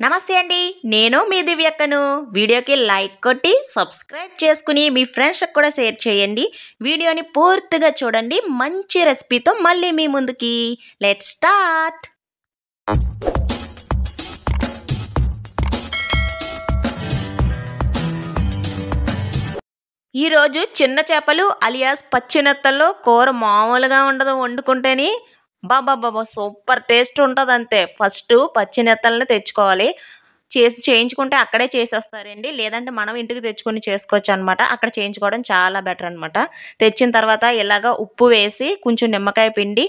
నమస్తే అండి. నేను మీ దివ్యక్కను. వీడియోకి లైక్ కొట్టి సబ్స్క్రైబ్ చేసుకుని మీ ఫ్రెండ్స్కి కూడా షేర్ చేయండి. వీడియోని పూర్తిగా చూడండి. మంచి రెసిపీతో మళ్ళీ మీ ముందుకి. Let's start. ఈరోజు చిన్న చేపలు అలియాస్ పచ్చినెత్తల్లో కూర మామూలుగా ఉండదు. వండుకుంటేని బాబా సూపర్ టేస్ట్ ఉంటుంది. అంతే. ఫస్ట్ పచ్చినెత్తల్ని తెచ్చుకోవాలి. చేయించుకుంటే అక్కడే చేసేస్తారండి. లేదంటే మనం ఇంటికి తెచ్చుకొని చేసుకోవచ్చు అనమాట. అక్కడ చేయించుకోవడం చాలా బెటర్ అనమాట. తెచ్చిన తర్వాత ఇలాగ ఉప్పు వేసి కొంచెం నిమ్మకాయ పిండి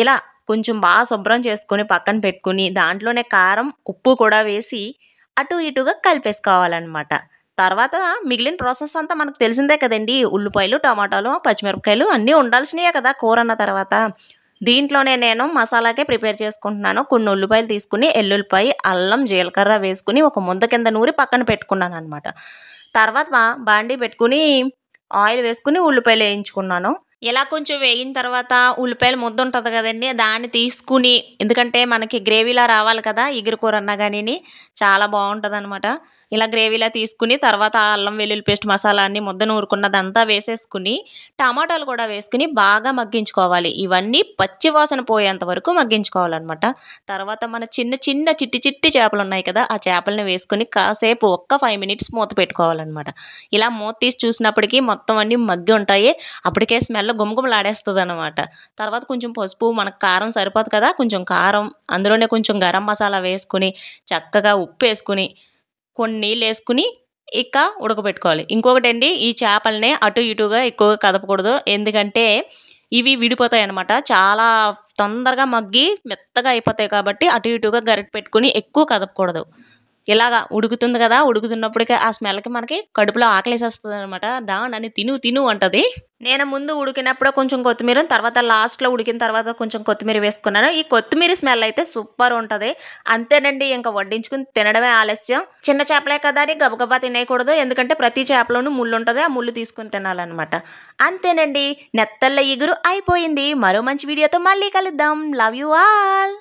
ఇలా కొంచెం బాగా శుభ్రం చేసుకొని పక్కన పెట్టుకుని దాంట్లోనే కారం ఉప్పు కూడా వేసి అటు ఇటుగా కలిపేసుకోవాలన్నమాట. తర్వాత మిగిలిన ప్రాసెస్ అంతా మనకు తెలిసిందే కదండి. ఉల్లిపాయలు, టమాటాలు, పచ్చిమిరపకాయలు అన్నీ ఉండాల్సినయే కదా కూర అన్న తర్వాత. దీంట్లోనే నేను మసాలాకే ప్రిపేర్ చేసుకుంటున్నాను. కొన్ని ఉల్లిపాయలు తీసుకుని ఎల్లుల్లిపాయ, అల్లం, జీలకర్ర వేసుకుని ఒక ముద్ద కింద నూరి పక్కన పెట్టుకున్నాను అనమాట. తర్వాత బాండీ పెట్టుకుని ఆయిల్ వేసుకుని ఉల్లిపాయలు వేయించుకున్నాను. ఇలా కొంచెం వేగిన తర్వాత ఉల్లిపాయల ముద్ద ఉంటుంది కదండి, దాన్ని తీసుకుని, ఎందుకంటే మనకి గ్రేవీలా రావాలి కదా ఇగురు కూర అన్నా కానీ చాలా బాగుంటుంది అనమాట. ఇలా గ్రేవీలా తీసుకుని తర్వాత అల్లం వెల్లుల్లి పేస్ట్ మసాలా అన్ని ముద్ద నూరుకున్నదంతా వేసేసుకుని టమాటాలు కూడా వేసుకుని బాగా మగ్గించుకోవాలి. ఇవన్నీ పచ్చి వాసన పోయేంత వరకు మగ్గించుకోవాలన్నమాట. తర్వాత మన చిన్న చిన్న చిట్టి చిట్టి చేపలు ఉన్నాయి కదా, ఆ చేపలను వేసుకుని కాసేపు ఒక్క 5 మినిట్స్ మూత పెట్టుకోవాలన్నమాట. ఇలా మూత తీసి చూసినప్పటికీ మొత్తం అన్నీ మగ్గి ఉంటాయి. అప్పటికే స్మెల్ గుమగుమలాడేస్తుంది అనమాట. తర్వాత కొంచెం పసుపు, మనకు కారం సరిపోదు కదా, కొంచెం కారం, అందులోనే కొంచెం గరం మసాలా వేసుకుని చక్కగా ఉప్పు వేసుకుని కొన్ని నీళ్ళు వేసుకుని ఇక ఉడకబెట్టుకోవాలి. ఇంకొకటండి, ఈ చేపలనే అటు ఇటుగా ఎక్కువగా కదపకూడదు. ఎందుకంటే ఇవి విడిపోతాయి అన్నమాట. చాలా తొందరగా మగ్గి మెత్తగా అయిపోతాయి కాబట్టి అటు ఇటుగా గరిటె పెట్టుకుని ఎక్కువ కదపకూడదు. ఇలాగా ఉడుకుతుంది కదా, ఉడుకుతున్నప్పటికే ఆ స్మెల్కి మనకి కడుపులో ఆకలేసేస్తుంది అనమాట. దాన్ని తిను తిను అంటది. నేను ముందు ఉడికినప్పుడు కొంచెం కొత్తిమీర, తర్వాత లాస్ట్లో ఉడికిన తర్వాత కొంచెం కొత్తిమీర వేసుకున్నాను. ఈ కొత్తిమీర స్మెల్ అయితే సూపర్ ఉంటుంది. అంతేనండి, ఇంకా వడ్డించుకుని తినడమే ఆలస్యం. చిన్న చేపలే కదా అని గబగబా తినేయకూడదు. ఎందుకంటే ప్రతి చేపలోనూ ముళ్ళు ఉంటుంది. ఆ ముళ్ళు తీసుకుని తినాలన్నమాట. అంతేనండి, నెత్తళ్ళ ఇగురు అయిపోయింది. మరో మంచి వీడియోతో మళ్ళీ కలుద్దాం. Love you all.